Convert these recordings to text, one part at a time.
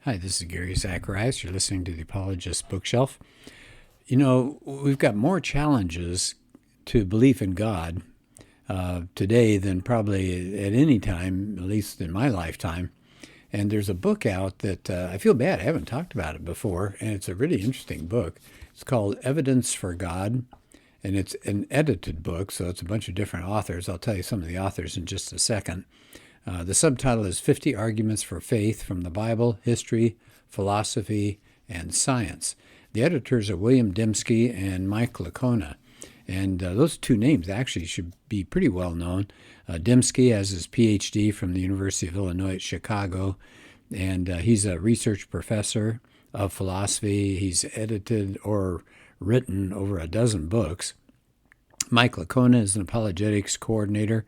Hi, this is Gary Zacharias. You're listening to the Apologist bookshelf. You know, we've got more challenges to belief in God today than probably at any time, at least in my lifetime. And there's a book out that I feel bad. I haven't talked about it before, and it's a really interesting book. It's called Evidence for God, and it's an edited book, so it's a bunch of different authors. I'll tell you some of the authors in just a second. The subtitle is 50 Arguments for Faith from the Bible, History, Philosophy, and Science. The editors are William Dembski and Mike Licona. And those two names actually should be pretty well known. Dembski has his PhD from the University of Illinois at Chicago, and he's a research professor of philosophy. He's edited or written over a dozen books. Mike Licona is an apologetics coordinator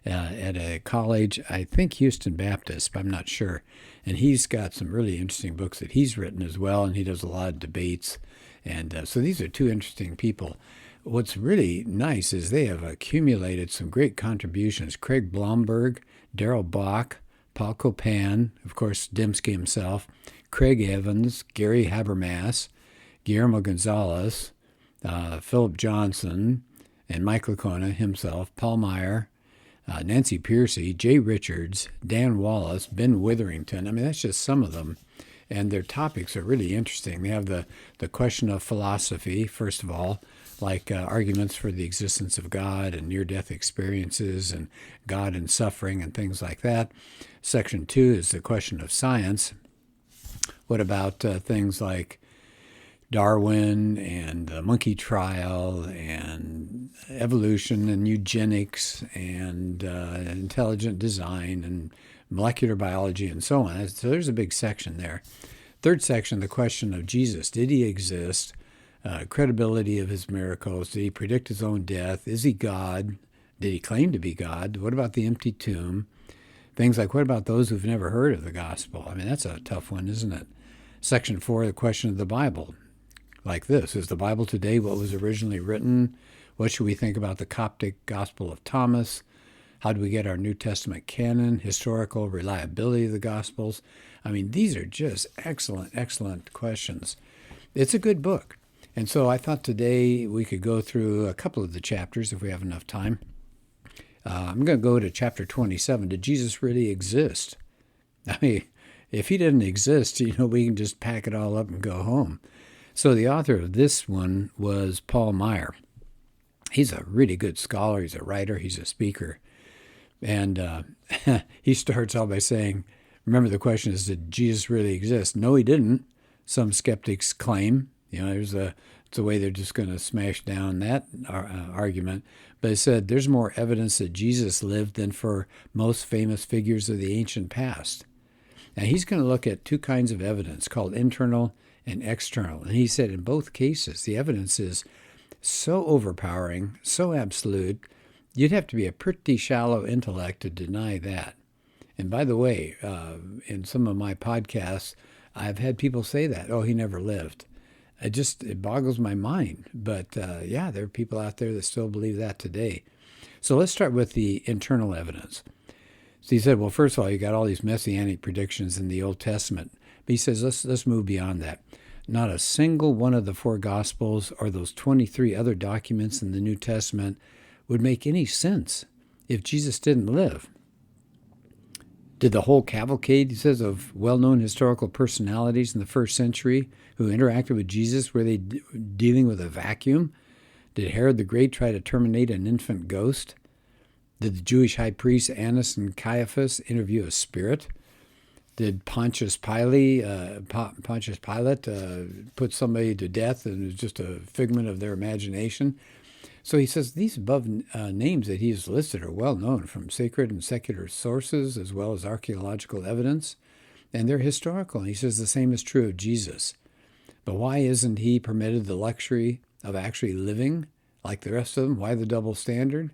at a college, I think Houston Baptist, but I'm not sure. And he's got some really interesting books that he's written as well, and he does a lot of debates. And so these are two interesting people. What's really nice is they have accumulated some great contributions. Craig Blomberg, Darrell Bock, Paul Copan, of course, Dembski himself, Craig Evans, Gary Habermas, Guillermo Gonzalez, Philip Johnson, and Mike Licona himself, Paul Meyer, Nancy Piercy, Jay Richards, Dan Wallace, Ben Witherington. I mean, that's just some of them. And their topics are really interesting. They have the question of philosophy, first of all, like arguments for the existence of God and near-death experiences and God and suffering and things like that. Section 2 is the question of science. What about things like Darwin and the monkey trial and evolution and eugenics and intelligent design and molecular biology and so on. So there's a big section there. Third section, the question of Jesus. Did he exist? Credibility of his miracles. Did he predict his own death? Is he God? Did he claim to be God? What about the empty tomb? Things like, what about those who've never heard of the gospel? I mean, that's a tough one, isn't it? Section 4, the question of the Bible. Like this, is the Bible today what was originally written? What should we think about the Coptic Gospel of Thomas? How do we get our New Testament canon? Historical reliability of the Gospels? I mean, these are just excellent, excellent questions. It's a good book. And so I thought today we could go through a couple of the chapters if we have enough time. I'm going to go to chapter 27. Did Jesus really exist? I mean, if he didn't exist, we can just pack it all up and go home. So the author of this one was Paul Meyer. He's a really good scholar. He's a writer. He's a speaker. And he starts out by saying, remember the question is, did Jesus really exist? No, he didn't. Some skeptics claim. It's a way they're just going to smash down that argument. But it said there's more evidence that Jesus lived than for most famous figures of the ancient past. And he's going to look at two kinds of evidence called internal and external. And he said in both cases, the evidence is so overpowering, so absolute, you'd have to be a pretty shallow intellect to deny that. And by the way, in some of my podcasts, I've had people say that, he never lived. It boggles my mind. But there are people out there that still believe that today. So let's start with the internal evidence. So he said, well, first of all, you got all these messianic predictions in the Old Testament. But he says, let's move beyond that. Not a single one of the four Gospels or those 23 other documents in the New Testament would make any sense if Jesus didn't live. Did the whole cavalcade, he says, of well-known historical personalities in the first century who interacted with Jesus, were they dealing with a vacuum? Did Herod the Great try to terminate an infant ghost? Did the Jewish high priests Annas and Caiaphas interview a spirit? Did Pontius Pilate put somebody to death and it was just a figment of their imagination? So he says these above names that he has listed are well known from sacred and secular sources as well as archaeological evidence, and they're historical. And he says the same is true of Jesus. But why isn't he permitted the luxury of actually living like the rest of them? Why the double standard?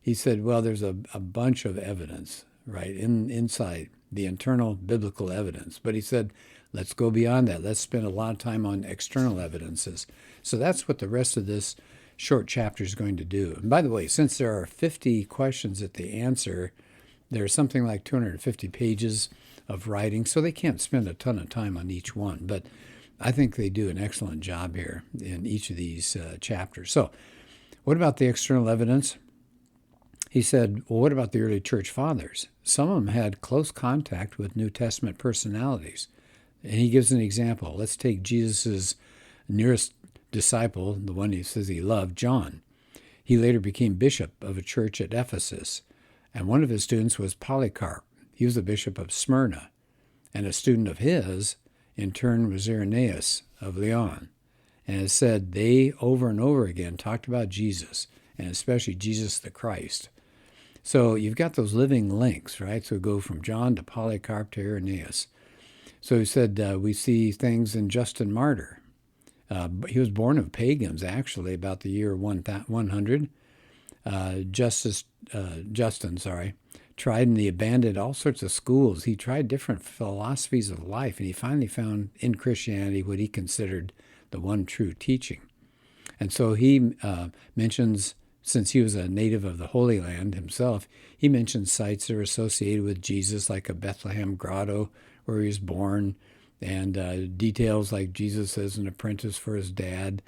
He said, well, there's a bunch of evidence, right, inside the internal biblical evidence. But he said, let's go beyond that. Let's spend a lot of time on external evidences. So that's what the rest of this short chapter is going to do. And by the way, since there are 50 questions that they answer, there's something like 250 pages of writing, so they can't spend a ton of time on each one. But I think they do an excellent job here in each of these chapters. So what about the external evidence? He said, well, what about the early church fathers? Some of them had close contact with New Testament personalities. And he gives an example. Let's take Jesus' nearest disciple, the one he says he loved, John. He later became bishop of a church at Ephesus. And one of his students was Polycarp. He was the bishop of Smyrna. And a student of his, in turn, was Irenaeus of Lyon. And it said they over and over again talked about Jesus, and especially Jesus the Christ. So you've got those living links, right? So we go from John to Polycarp to Irenaeus. So he said we see things in Justin Martyr. He was born of pagans, actually, about the year 100. Justin, tried and he abandoned all sorts of schools. He tried different philosophies of life, and he finally found in Christianity what he considered the one true teaching. And so he mentions, since he was a native of the Holy Land himself, he mentions sites that are associated with Jesus, like a Bethlehem grotto where he was born, and details like Jesus as an apprentice for his dad,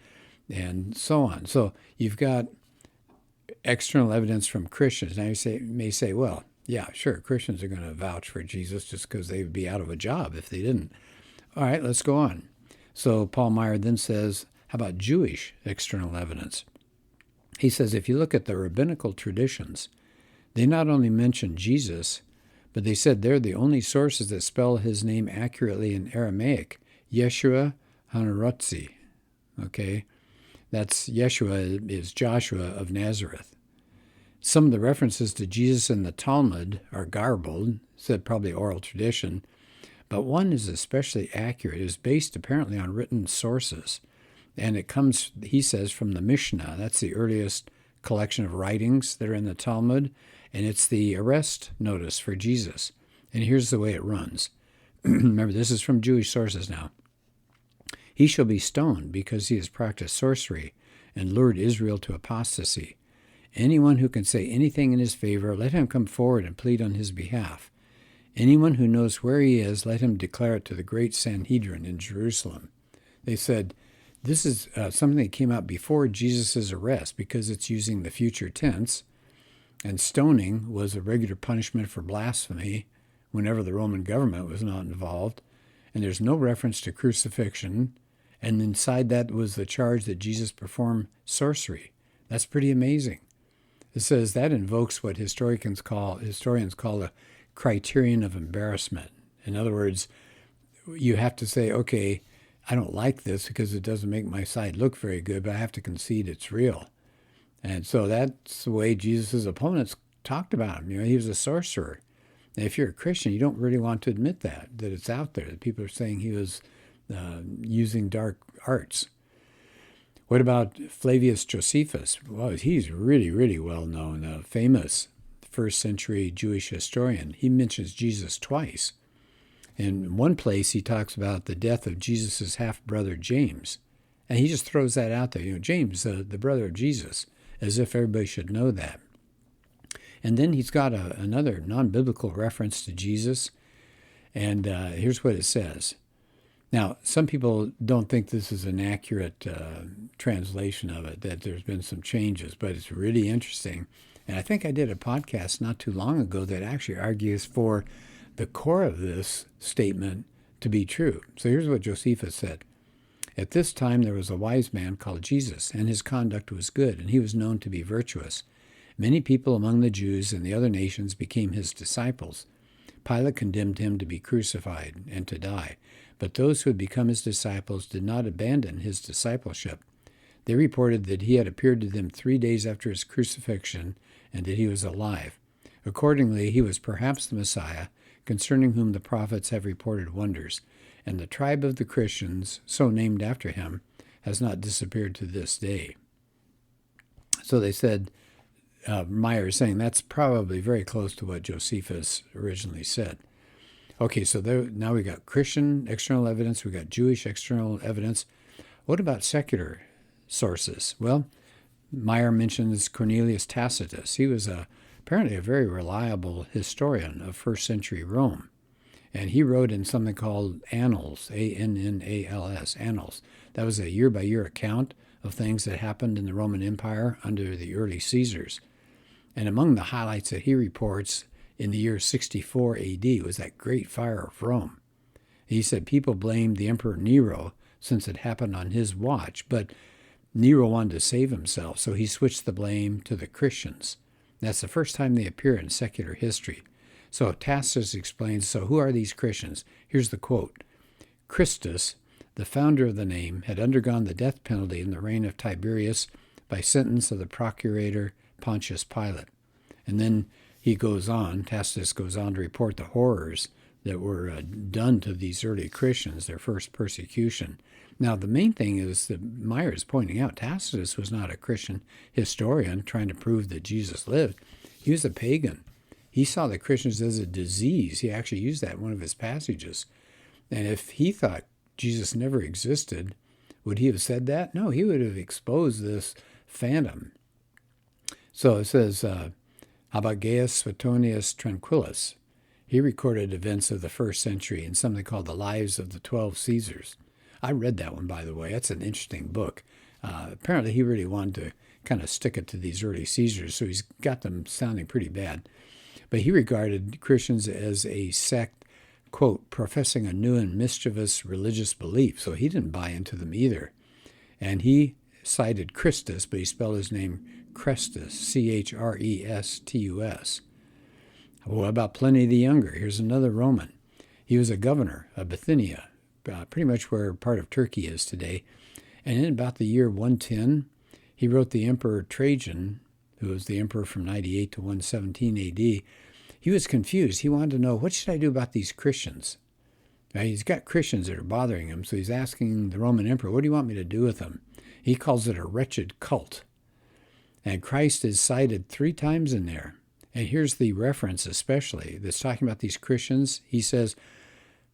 and so on. So you've got external evidence from Christians. Now you may say, well, yeah, sure, Christians are going to vouch for Jesus just because they would be out of a job if they didn't. All right, let's go on. So Paul Meyer then says, how about Jewish external evidence? He says, if you look at the rabbinical traditions, they not only mention Jesus, but they said they're the only sources that spell his name accurately in Aramaic, Yeshua Hanarotzi. Okay, that's Yeshua is Joshua of Nazareth. Some of the references to Jesus in the Talmud are garbled, said probably oral tradition, but one is especially accurate. It is based apparently on written sources, and it comes, he says, from the Mishnah. That's the earliest collection of writings that are in the Talmud, and it's the arrest notice for Jesus. And here's the way it runs. Remember, this is from Jewish sources now. He shall be stoned because he has practiced sorcery and lured Israel to apostasy. Anyone who can say anything in his favor, let him come forward and plead on his behalf. Anyone who knows where he is, let him declare it to the great Sanhedrin in Jerusalem. They said, this is something that came out before Jesus' arrest because it's using the future tense, and stoning was a regular punishment for blasphemy whenever the Roman government was not involved, and there's no reference to crucifixion, and inside that was the charge that Jesus performed sorcery. That's pretty amazing. It says that invokes what historians call a criterion of embarrassment. In other words, you have to say, okay, I don't like this because it doesn't make my side look very good, but I have to concede it's real. And so that's the way Jesus' opponents talked about him. He was a sorcerer. And if you're a Christian, you don't really want to admit that it's out there, that people are saying he was using dark arts. What about Flavius Josephus? Well, he's really, really well known, a famous first century Jewish historian. He mentions Jesus twice. In one place, he talks about the death of Jesus' half-brother James. And he just throws that out there. James, the brother of Jesus, as if everybody should know that. And then he's got another non-biblical reference to Jesus. And here's what it says. Now, some people don't think this is an accurate translation of it, that there's been some changes, but it's really interesting. And I think I did a podcast not too long ago that actually argues for the core of this statement to be true. So here's what Josephus said. At this time there was a wise man called Jesus, and his conduct was good, and he was known to be virtuous. Many people among the Jews and the other nations became his disciples. Pilate condemned him to be crucified and to die, but those who had become his disciples did not abandon his discipleship. They reported that he had appeared to them 3 days after his crucifixion and that he was alive. Accordingly, he was perhaps the Messiah, concerning whom the prophets have reported wonders, and the tribe of the Christians, so named after him, has not disappeared to this day. So they said, Meyer is saying that's probably very close to what Josephus originally said. Okay, so now we got Christian external evidence, we got Jewish external evidence. What about secular sources? Well, Meyer mentions Cornelius Tacitus. He was apparently a very reliable historian of first century Rome. And he wrote in something called Annals, Annals, Annals. That was a year-by-year account of things that happened in the Roman Empire under the early Caesars. And among the highlights that he reports in the year 64 AD was that great fire of Rome. He said people blamed the Emperor Nero since it happened on his watch, but Nero wanted to save himself, so he switched the blame to the Christians. That's the first time they appear in secular history. So Tacitus explains, so who are these Christians? Here's the quote. Christus, the founder of the name, had undergone the death penalty in the reign of Tiberius by sentence of the procurator Pontius Pilate. And then he goes on, Tacitus goes on to report the horrors that were done to these early Christians, their first persecution. Now, the main thing is that Meyer is pointing out Tacitus was not a Christian historian trying to prove that Jesus lived. He was a pagan. He saw the Christians as a disease. He actually used that in one of his passages. And if he thought Jesus never existed, would he have said that? No, he would have exposed this phantom. So it says, how about Gaius Suetonius Tranquillus? He recorded events of the first century in something called The Lives of the 12 Caesars. I read that one, by the way. That's an interesting book. Apparently he really wanted to kind of stick it to these early Caesars, so he's got them sounding pretty bad. But he regarded Christians as a sect, quote, professing a new and mischievous religious belief, so he didn't buy into them either. And he cited Christus, but he spelled his name Chrestus, Chrestus. What about Pliny the Younger? Here's another Roman. He was a governor of Bithynia, pretty much where part of Turkey is today. And in about the year 110, he wrote the Emperor Trajan, who was the emperor from 98 to 117 AD. He was confused. He wanted to know, what should I do about these Christians? Now, he's got Christians that are bothering him, so he's asking the Roman emperor, what do you want me to do with them? He calls it a wretched cult. And Christ is cited 3 times in there. And here's the reference especially that's talking about these Christians. He says,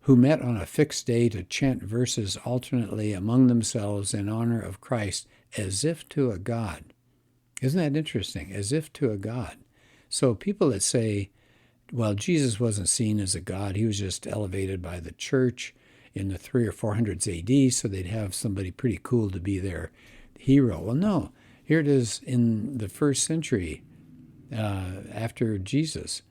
who met on a fixed day to chant verses alternately among themselves in honor of Christ as if to a god. Isn't that interesting? As if to a god. So people that say, well, Jesus wasn't seen as a god. He was just elevated by the church in the 300s or 400s AD, so they'd have somebody pretty cool to be their hero. Well, no. Here it is in the first century after Jesus.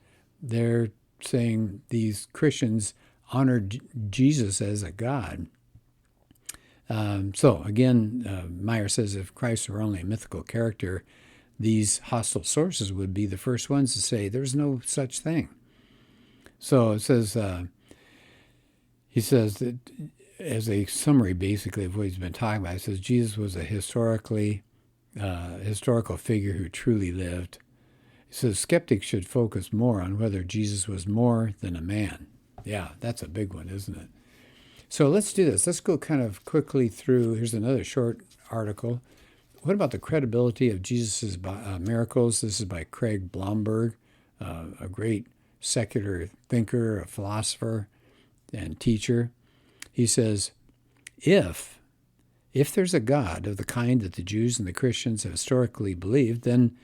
They're saying these Christians honored Jesus as a god. So again, Meyer says if Christ were only a mythical character, these hostile sources would be the first ones to say there's no such thing. So it says, he says that as a summary basically of what he's been talking about, it says Jesus was a historical figure who truly lived. He says skeptics should focus more on whether Jesus was more than a man. Yeah, that's a big one, isn't it? So let's do this. Let's go kind of quickly through. Here's another short article. What about the credibility of Jesus' miracles? This is by Craig Blomberg, a great secular thinker, a philosopher, and teacher. He says, if there's a God of the kind that the Jews and the Christians have historically believed, then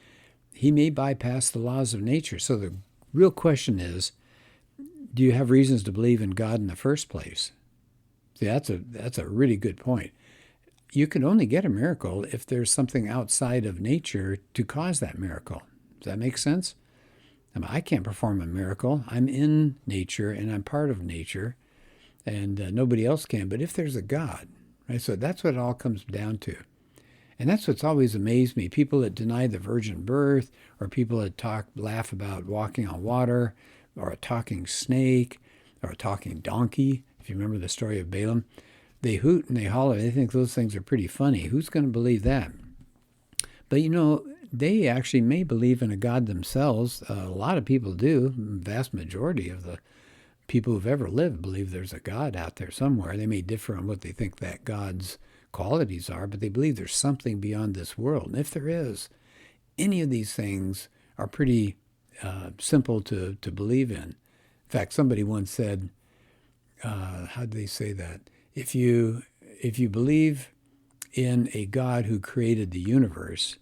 he may bypass the laws of nature. So the real question is, do you have reasons to believe in God in the first place? See, that's a really good point. You can only get a miracle if there's something outside of nature to cause that miracle. Does that make sense? I can't perform a miracle. I'm in nature and I'm part of nature, and nobody else can. But if there's a God, right? So that's what it all comes down to. And that's what's always amazed me. People that deny the virgin birth, or people that laugh about walking on water, or a talking snake, or a talking donkey. If you remember the story of Balaam, they hoot and they holler. They think those things are pretty funny. Who's going to believe that? But they actually may believe in a God themselves. A lot of people do. The vast majority of the people who've ever lived believe there's a God out there somewhere. They may differ on what they think that God's qualities are, but they believe there's something beyond this world. And if there is, any of these things are pretty simple to believe in. In fact, somebody once said, how did they say that? If you believe in a God who created the universe,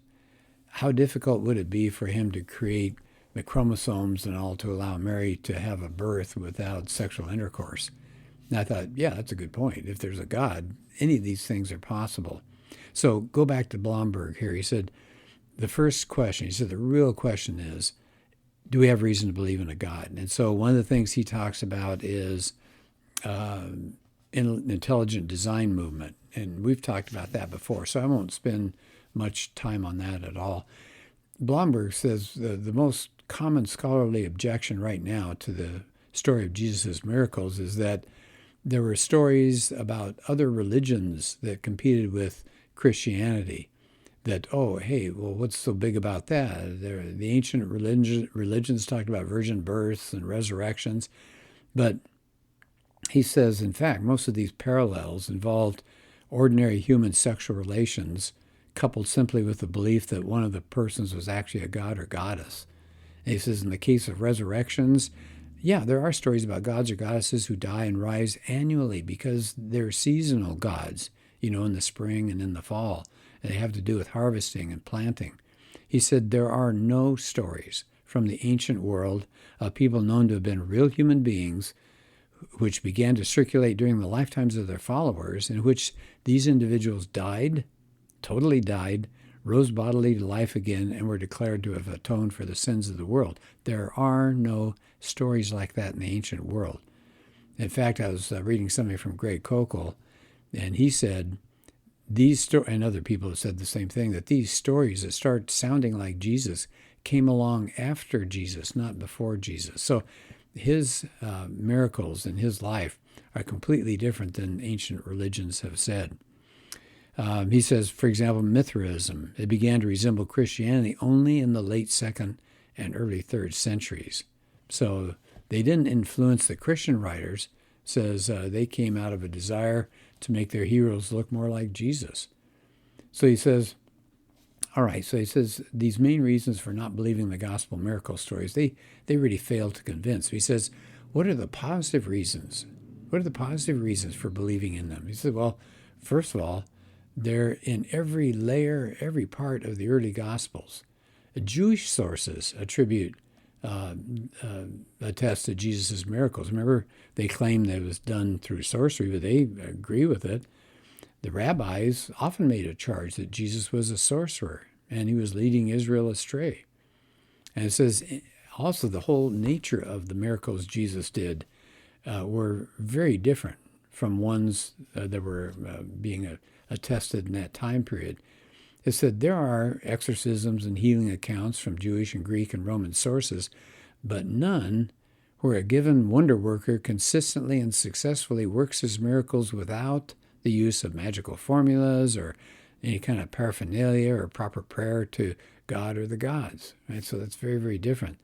how difficult would it be for him to create the chromosomes and all to allow Mary to have a birth without sexual intercourse. And I thought, yeah, that's a good point. If there's a God, any of these things are possible. So go back to Blomberg here. He said, the first question, he said, the real question is, do we have reason to believe in a God? And so one of the things he talks about is intelligent design movement. And we've talked about that before, so I won't spend much time on that at all. Blomberg says the most common scholarly objection right now to the story of Jesus' miracles is that there were stories about other religions that competed with Christianity. That, oh, hey, well, what's so big about that? The ancient religions talked about virgin births and resurrections. But he says, in fact, most of these parallels involved ordinary human sexual relations coupled simply with the belief that one of the persons was actually a god or goddess. And he says, in the case of resurrections, yeah, there are stories about gods or goddesses who die and rise annually because they're seasonal gods, in the spring and in the fall. And they have to do with harvesting and planting. He said there are no stories from the ancient world of people known to have been real human beings which began to circulate during the lifetimes of their followers, in which these individuals died, totally died, rose bodily to life again, and were declared to have atoned for the sins of the world. There are no stories like that in the ancient world. In fact, I was reading something from Greg Kokel, and he said, and other people have said the same thing, that these stories that start sounding like Jesus came along after Jesus, not before Jesus. So his miracles in his life are completely different than ancient religions have said. He says, for example, Mithraism, it began to resemble Christianity only in the late 2nd and early 3rd centuries. So they didn't influence the Christian writers. Says they came out of a desire to make their heroes look more like Jesus. So he says, all right, so he says these main reasons for not believing the gospel miracle stories, they really fail to convince. He says, what are the positive reasons? What are the positive reasons for believing in them? He said, well, first of all, they're in every layer, every part of the early Gospels. Jewish sources attest to Jesus' miracles. Remember, they claim that it was done through sorcery, but they agree with it. The rabbis often made a charge that Jesus was a sorcerer and he was leading Israel astray. And it says also the whole nature of the miracles Jesus did were very different from ones that were being attested in that time period. It said there are exorcisms and healing accounts from Jewish and Greek and Roman sources, but none where a given wonder worker consistently and successfully works his miracles without the use of magical formulas or any kind of paraphernalia or proper prayer to God or the gods. Right? So that's very, very different.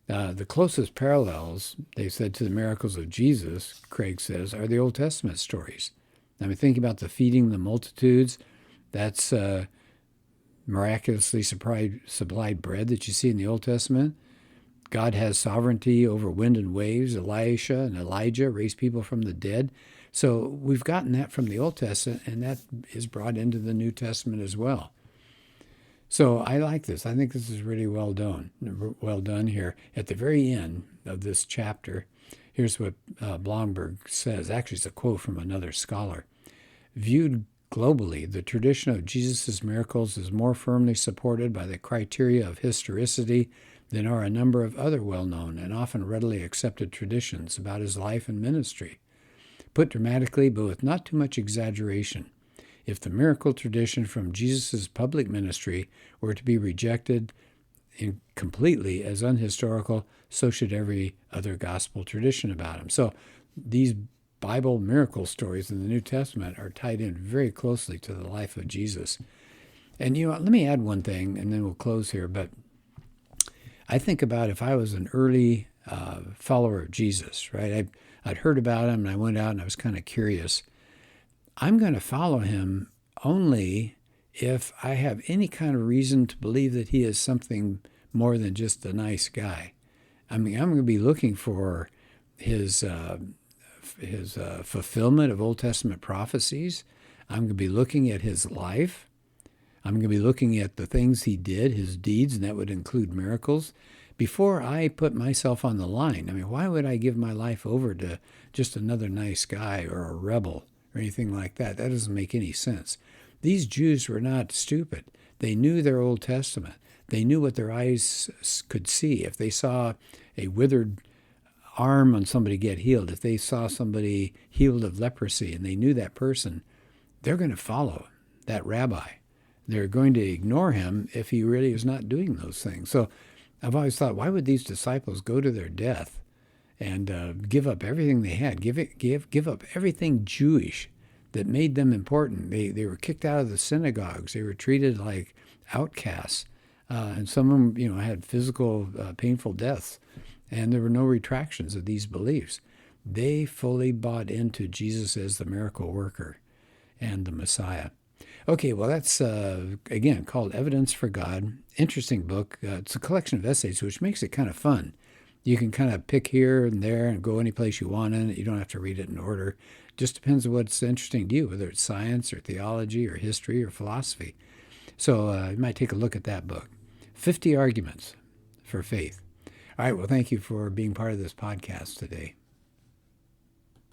The closest parallels, they said, to the miracles of Jesus, Craig says, are the Old Testament stories. I mean, think about the feeding the multitudes. That's miraculously supplied bread that you see in the Old Testament. God has sovereignty over wind and waves. Elisha and Elijah raised people from the dead. So we've gotten that from the Old Testament, and that is brought into the New Testament as well. So I like this. I think this is really well done here. At the very end of this chapter, here's what Blomberg says. Actually, it's a quote from another scholar. Viewed globally, the tradition of Jesus' miracles is more firmly supported by the criteria of historicity than are a number of other well-known and often readily accepted traditions about his life and ministry. Put dramatically, but with not too much exaggeration, if the miracle tradition from Jesus' public ministry were to be rejected completely as unhistorical, so should every other gospel tradition about him. So these Bible miracle stories in the New Testament are tied in very closely to the life of Jesus. And let me add one thing, and then we'll close here. But I think about if I was an early follower of Jesus, right? I'd heard about him, and I went out and I was kind of curious. I'm going to follow him only if I have any kind of reason to believe that he is something more than just a nice guy. I mean, I'm going to be looking for his fulfillment of Old Testament prophecies. I'm going to be looking at his life. I'm going to be looking at the things he did, his deeds, and that would include miracles. before I put myself on the line. I mean, why would I give my life over to just another nice guy or a rebel or anything like that? That doesn't make any sense. These Jews were not stupid. They knew their Old Testament. They knew what their eyes could see. If they saw a withered arm on somebody get healed, if they saw somebody healed of leprosy and they knew that person, they're going to follow that rabbi. They're going to ignore him if he really is not doing those things. So I've always thought, why would these disciples go to their death and give up everything they had, give up everything Jewish that made them important? They were kicked out of the synagogues. They were treated like outcasts. And some of them, had physical, painful deaths. And there were no retractions of these beliefs. They fully bought into Jesus as the miracle worker and the Messiah. Okay, well, that's, again, called Evidence for God. Interesting book. It's a collection of essays, which makes it kind of fun. You can kind of pick here and there and go any place you want in it. You don't have to read it in order. Just depends on what's interesting to you, whether it's science or theology or history or philosophy. So you might take a look at that book. 50 Arguments for Faith. All right, well, thank you for being part of this podcast today.